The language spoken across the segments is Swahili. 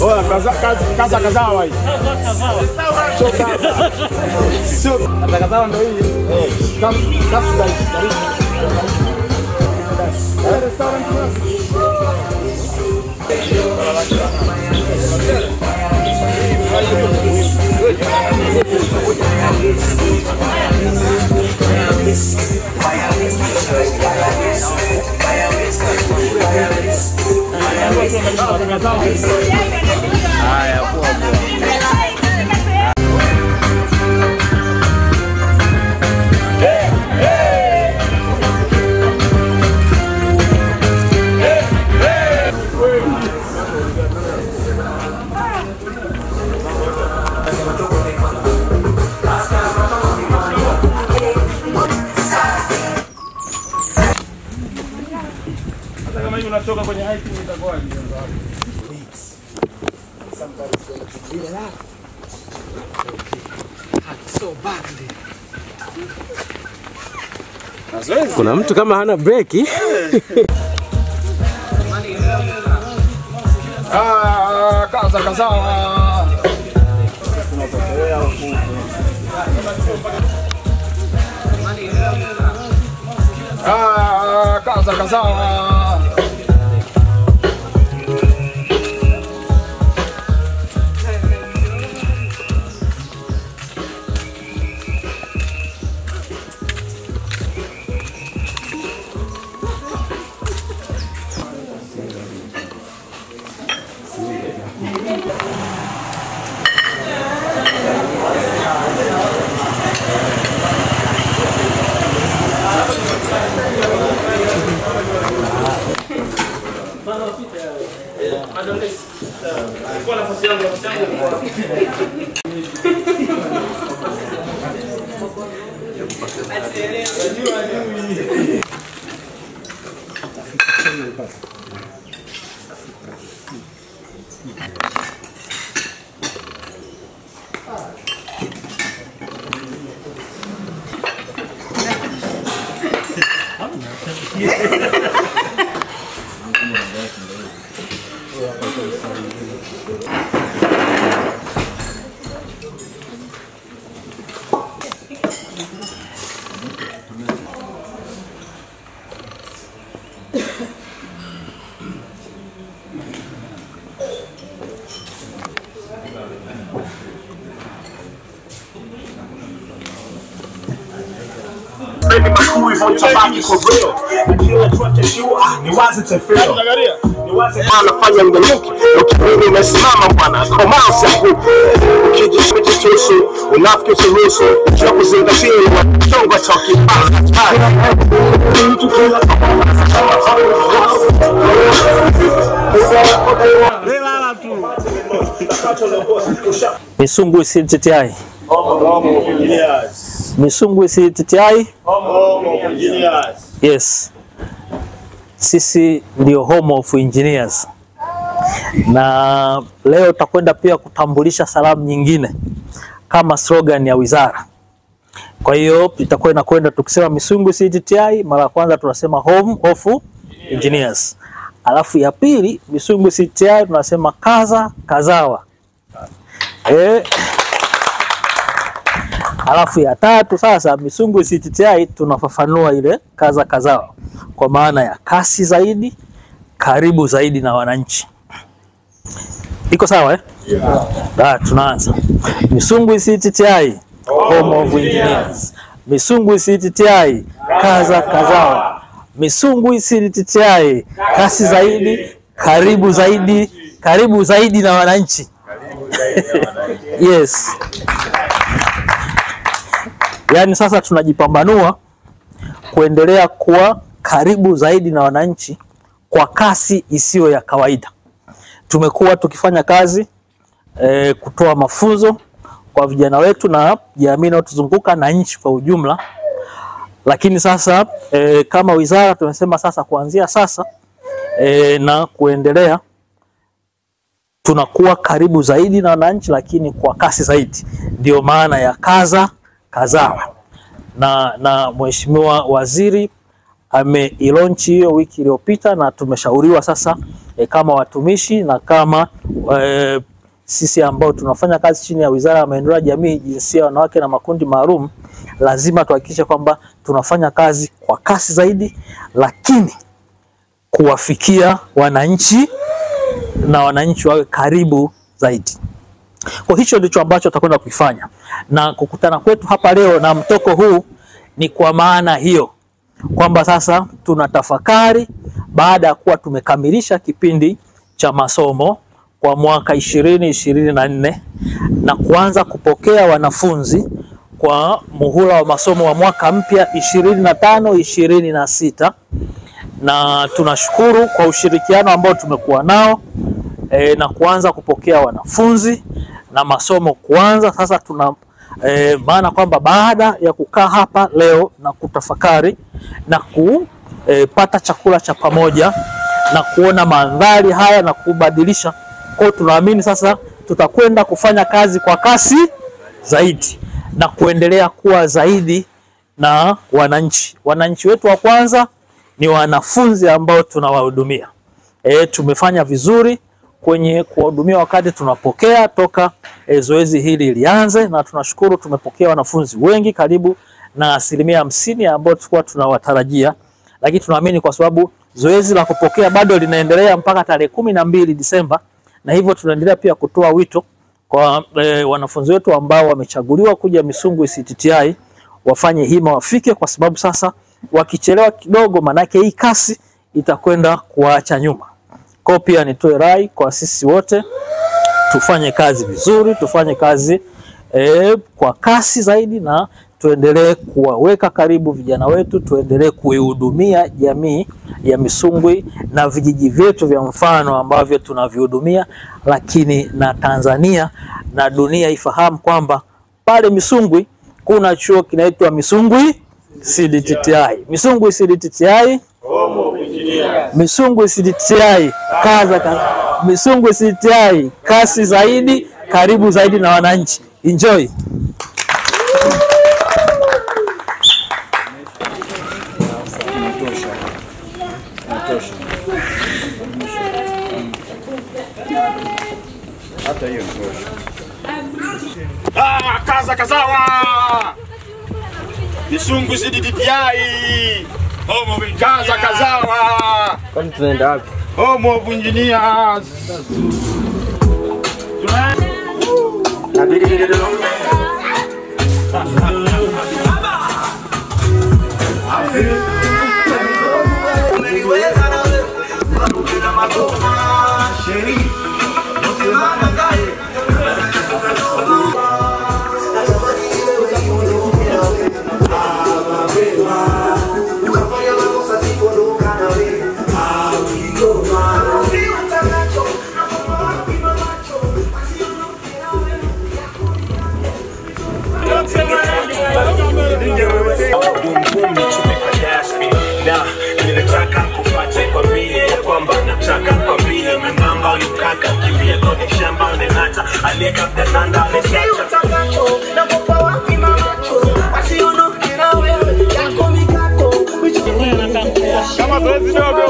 Oya kaza kazawa hii. Sio kaza kazawa ndio hii. Kasi karibu. Restaurant kama hiyo unatoka kwenye hiking itakuwa ni kuna mtu kama hana breki. Kaza kazawa. Kaza kazawa. Baby, my crew is on tabaki for real. Kila tunachojua ni wazi tefeo. Ni wazi anafanya mganyuki. Ukimwini umesimama bwana, koma usiku. Ukijishitusu, unafiki usiruhusu. Ukiwa kuzingatia chongo cha kipasa. Mtu kila Misungwi CTTI. Misungwi CTTI. Yes. Sisi ndio home of engineers. Na leo tutakwenda pia kutambulisha salamu nyingine kama slogan ya wizara. Kwa hiyo itakuwa inakwenda tukisema Misungwi CTTI, mara ya kwanza tunasema home of engineers. Alafu ya pili Misungwi CTTI tunasema kaza kazawa. Alafu ya tatu sasa Misungwi CTTI tunafafanua ile kaza kazawa kwa maana ya kasi zaidi, karibu zaidi na wananchi. Iko sawa eh? Yeah. Tunaanza. Misungwi CTTI, home of engineers. Misungwi CTTI, kaza kazawa. Misungwi CTTI, kasi zaidi, karibu zaidi na wananchi. Yes. Yaani sasa tunajipambanua kuendelea kuwa karibu zaidi na wananchi kwa kasi isiyo ya kawaida. Tumekuwa tukifanya kazi kutoa mafunzo kwa vijana wetu na jamii inayotuzunguka na nchi kwa ujumla. Lakini sasa kama wizara tumesema sasa kuanzia sasa na kuendelea tunakuwa karibu zaidi na wananchi lakini kwa kasi zaidi. Ndio maana ya kaza kazawa. Na Mheshimiwa Waziri ameilaunch hiyo wiki iliyopita na tumeshauriwa sasa kama watumishi na kama sisi ambao tunafanya kazi chini ya Wizara ya Maendeleo ya Jamii, Jinsia, Wanawake na Makundi Maalum, lazima tuhakikishe kwamba tunafanya kazi kwa kasi zaidi, lakini kuwafikia wananchi na wananchi wawe karibu zaidi. Kwa hicho ndicho ambacho tutakwenda kufanya, na kukutana kwetu hapa leo na mtoko huu ni kwa maana hiyo kwamba sasa tunatafakari baada ya kuwa tumekamilisha kipindi cha masomo kwa mwaka 2024 na kuanza kupokea wanafunzi kwa muhula wa masomo wa mwaka mpya 25-26, na tunashukuru kwa ushirikiano ambao tumekuwa nao na kuanza kupokea wanafunzi na masomo kuanza sasa. Tuna maana kwamba baada ya kukaa hapa leo na kutafakari na kupata chakula cha pamoja na kuona mandhari haya na kubadilisha, kwa tunaamini sasa tutakwenda kufanya kazi kwa kasi zaidi na kuendelea kuwa zaidi na wananchi. Wananchi wetu wa kwanza ni wanafunzi ambao tunawahudumia. Tumefanya vizuri kwenye kuwahudumia wakati tunapokea toka zoezi hili lianze, na tunashukuru tumepokea wanafunzi wengi, karibu na 50% ambao tulikuwa tunawatarajia, lakini tunaamini kwa sababu zoezi la kupokea bado linaendelea mpaka tarehe 12 Disemba, na hivyo tunaendelea pia kutoa wito kwa wanafunzi wetu ambao wamechaguliwa kuja Misungwi CTTI wafanye hima, wafike, kwa sababu sasa wakichelewa kidogo manake hii kasi itakwenda kuacha nyuma. Kwa pia nitoe rai kwa sisi wote tufanye kazi vizuri, tufanye kazi kwa kasi zaidi, na tuendelee kuwaweka karibu vijana wetu, tuendelee kuihudumia jamii ya Misungwi na vijiji vyetu vya mfano ambavyo tunavihudumia, lakini na Tanzania na dunia ifahamu kwamba pale Misungwi kuna chuo kinaitwa Misungwi CDTTI. Misungwi CDTTI, Misungwi CDTTI, Misungwi CDTTI, kasi zaidi, karibu zaidi na wananchi. Enjoy. Hata hiyo tosha. Kaza kazawa. Misungwi CDTI. Kaza kazawa. Kwani tunaenda wapi? Home of Engineers. Kama zoezi dogo.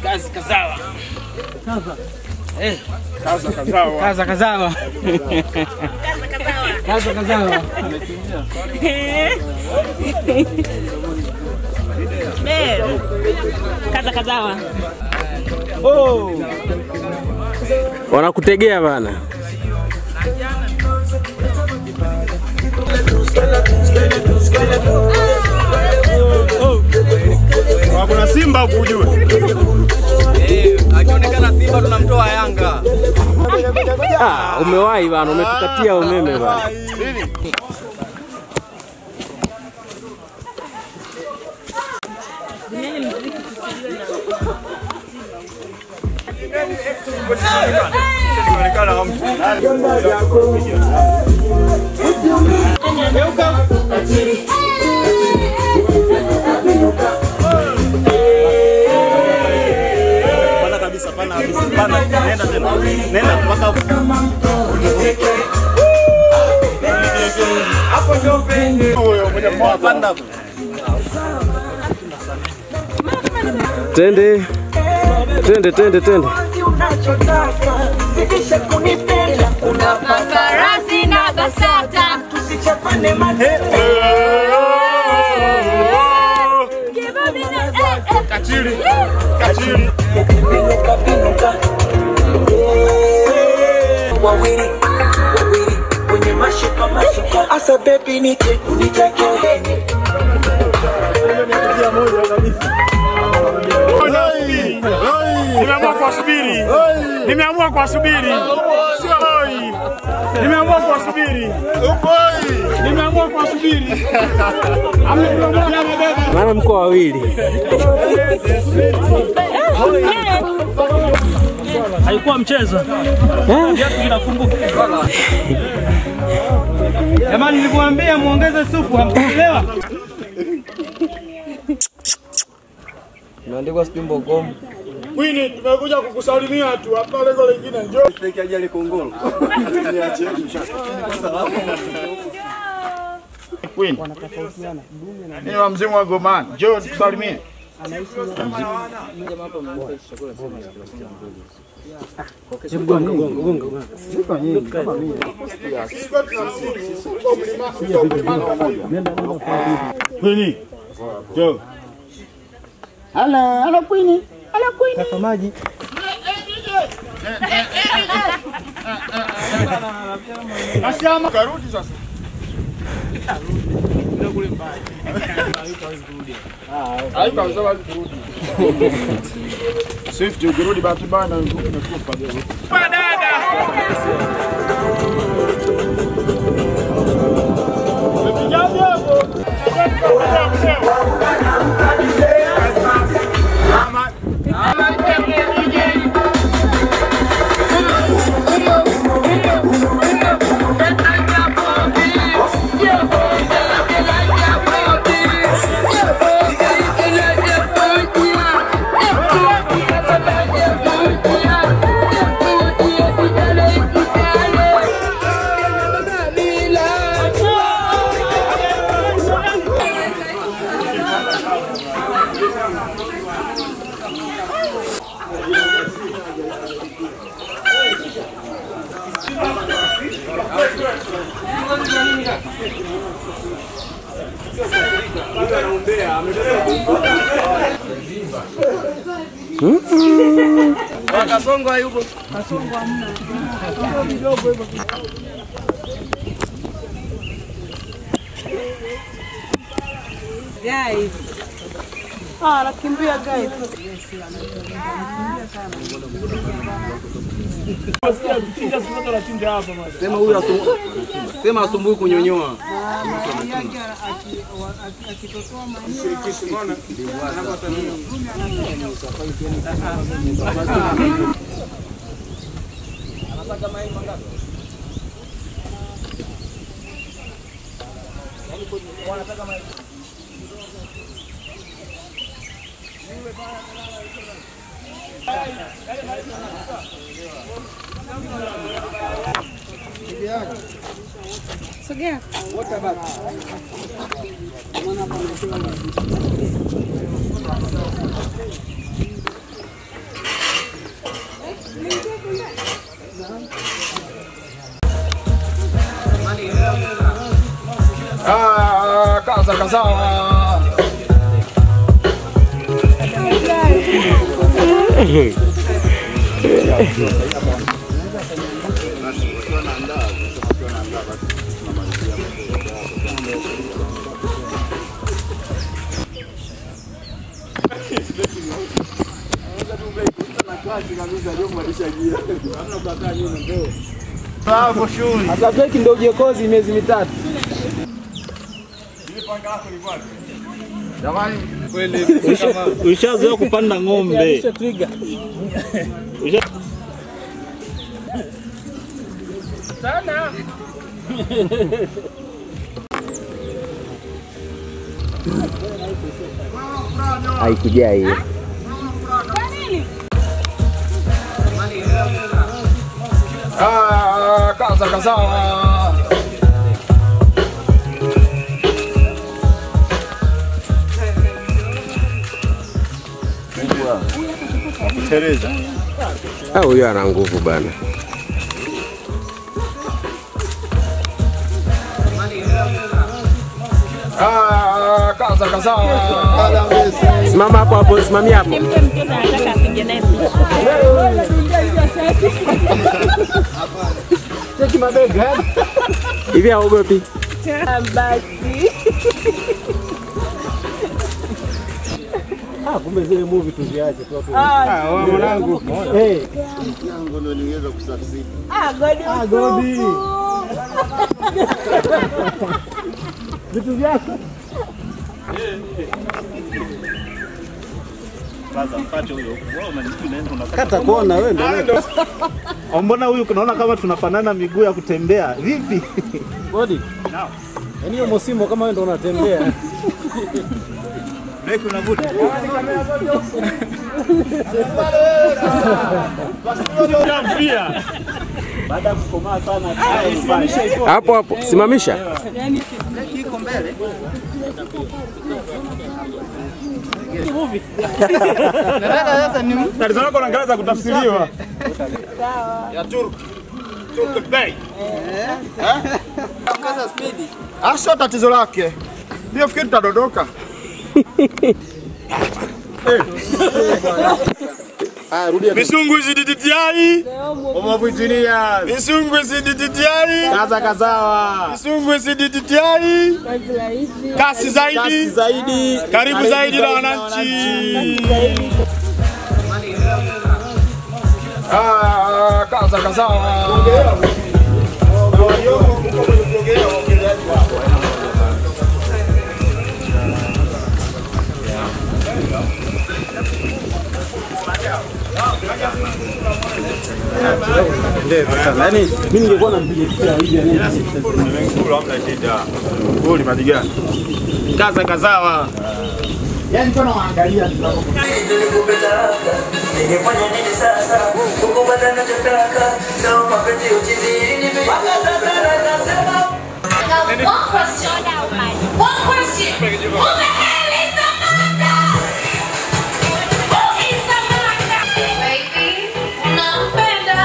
Kazi kazawa. Kaza kazawa. Kaza kazawa. Kaza kazawa. Kaza kazawa. Oh. Wanakutegea bana. Kuna Simba huku ujue. Akionekana Simba tunamtoa Yanga. Umewahi bana, umetukatia umeme bana. Tende. Farasi na BASATA tusichapane matete. Kachiri. Wawili kwenye mashuka asa baby nite unitake Nimeamua kuwasubiri. Sio hoi. Nimeamua kuwasubiri. Maana mko wawili. Haikuwa mchezo. Viatu vinafunguka. Jamani nilikwambia muongeze supu hamkuelewa. Naandikwa Spimbo.com. Queen, tumekuja kukusalimia tu. Hapa lengo lingine njoo. Steki ajali kongolo. Queen. Ni wa mzimu wa Gomani. Njoo tusalimie. Queen. Njoo. Hello Queen. Kaka maji. Asiama karudi sasa. Swift ukirudi bahati mbaya na umekufa leo. Dada. Umepigaje hapo? Kasongo hayupo. Guys. Anakimbia guys. Sema huyu sema asumbui kunyonyoa. Sogea. Kaza. Sasa breki ndio ujekozi miezi mitatu. Jamani, Kweli ushazoea kupanda ng'ombe. sana. Haikuja hiyo. Kaza. Tereza. Huyo ana nguvu bana. Kaza. Simama hapo hapo, simamia hapo. Mtoto anataka apige naye picha. Cheki mabega. Hivi haogopi? Basi. Kumbe zile movie tuziache tu hapo. Mwanangu. Yangu ndio niweza kusucceed. Godi. Vitu vyako. Sasa mpate huyo. Wewe unanisikia naenda unakata kona wewe ndio. Mbona huyu unaona kama tunafanana miguu ya kutembea? Vipi? Godi. Nao. Yaani hiyo msimu kama wewe ndio unatembea. Break unavuta. Baada ya kukomaa sana. Hapo hapo, simamisha. Iko mbele. Nataka sasa ni tatizo lako na Kiingereza kutafsiriwa. Sawa. Ya Turki Bay. Ongeza speed. Sio tatizo lake. Ndio fikiri tutadodoka. Rudia. Misungu ZDTI. Omovu engineers. Misungu ZDTI. Kazawa. Misungu ZDTI. Kasi zaidi. Karibu zaidi na wananchi. Kazawa. Yaani mimi ningekuwa nampiga picha hivi yani. Nimekula hamna shida. Goli majiga. Kazawa. Yaani kuna waangalia tunapokuwa. Ningefanya nini sasa? Kukupata nachotaka. Sawa mapenzi uchizi ni mimi. One question. Who the hell is Amanda? Who is Amanda? Baby, unampenda.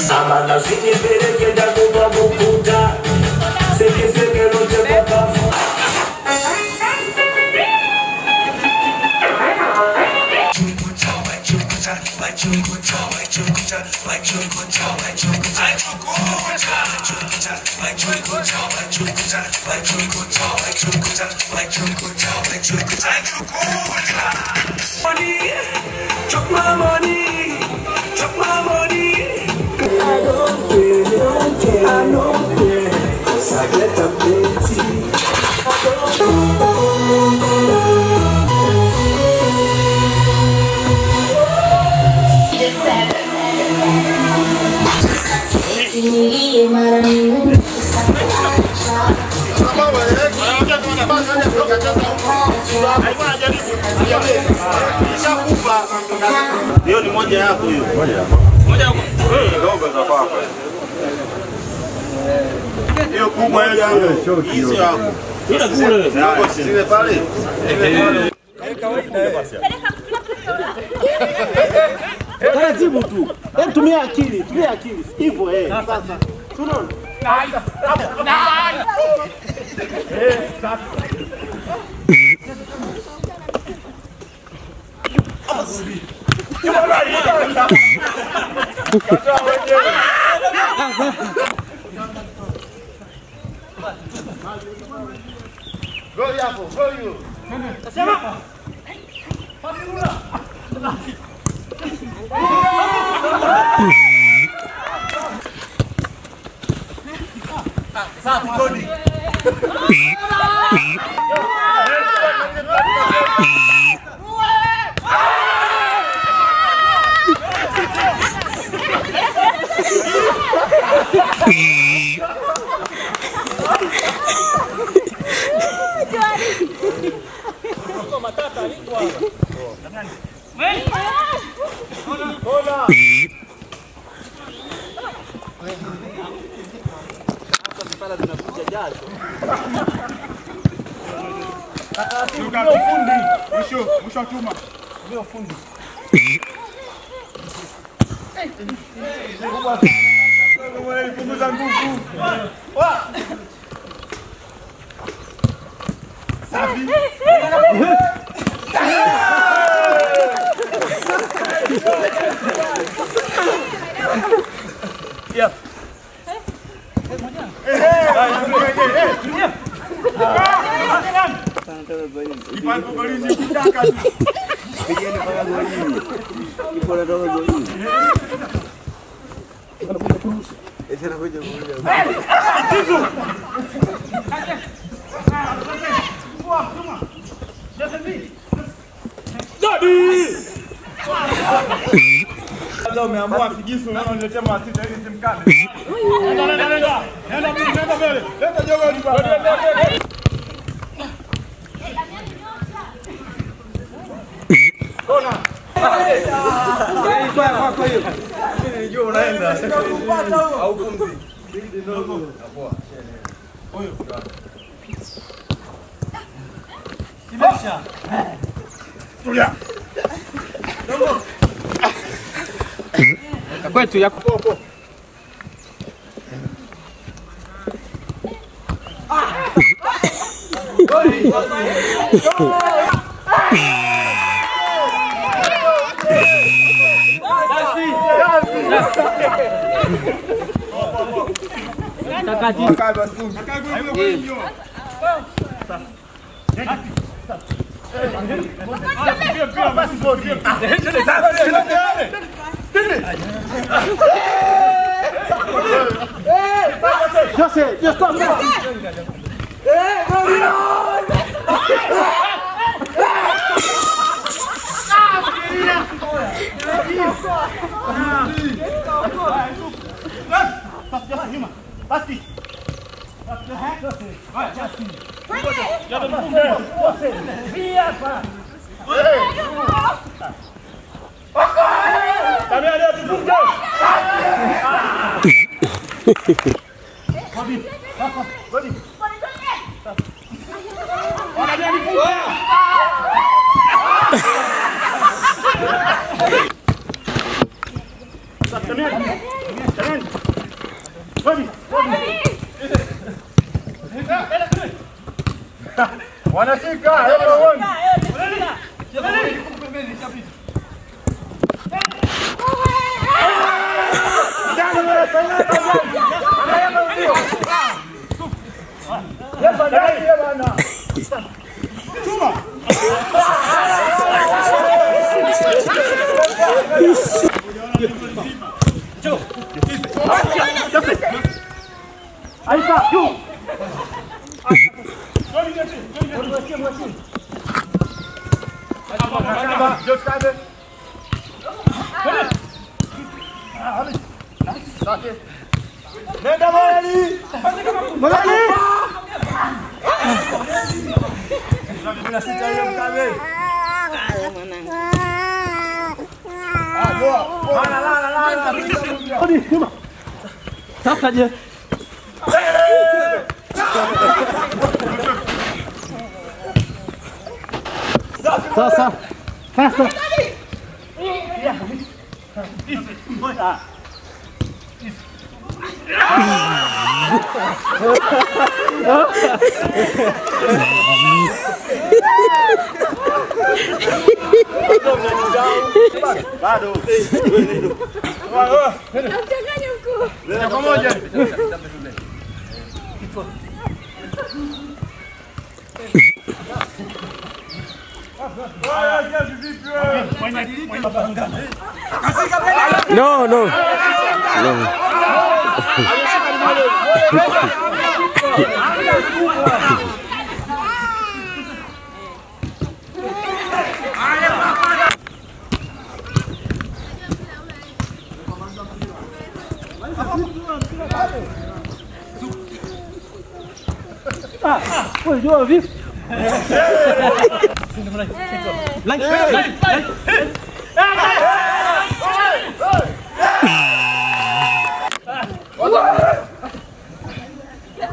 Amanda zini pereke da kuba bukuta. Seke rote baba. Hiyo ni moja yako hiyo. Moja yako. Ndogo za kwako. Hiyo kubwa hiyo yangu. Hizo yako. Ile kule. Hapo sile pale. Taratibu tu. Hebu tumia akili. Hivyo sasa. Tunaona. Mwisho chuma. Ndio fundi. Wewe punguza nguvu. Safi. Yeah. Sasa umeamua kijisu unaona uniletea masita ili simkane. Nenda mbele. Leta jogo ni baba. Kona. Kwa hiyo. Mimi nilijua unaenda. Au pumzi. Ndogo. Poa. Huyo. Kimesha. Tulia. Ndogo. Kwetu yako Popo. Wanashika, everyone. Nenda Mali! Mali! Sasa je? Sasa. Bado. Mchanganya mkuu. Leta pamoja. No, no. No. Unajua vipi?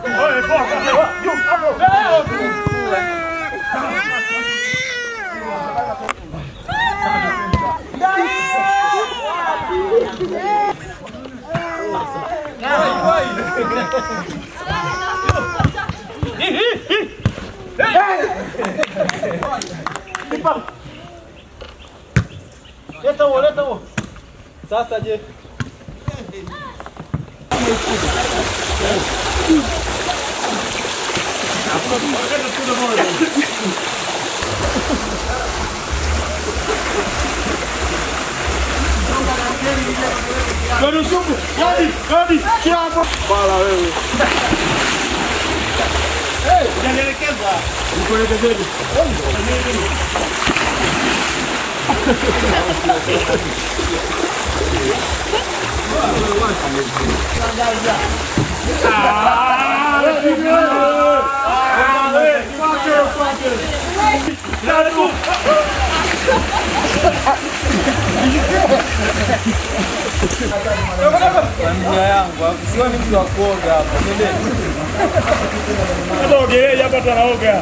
Oi, Leta huo. Sasa je? Gadi, kiapo. Bala wewe. Unaelekeza. Nikuelekezeni. Familia yangu, sio ni mtu wa kuoga hapa. Hata ogelea hapa tunaoga.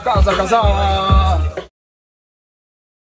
Kaza.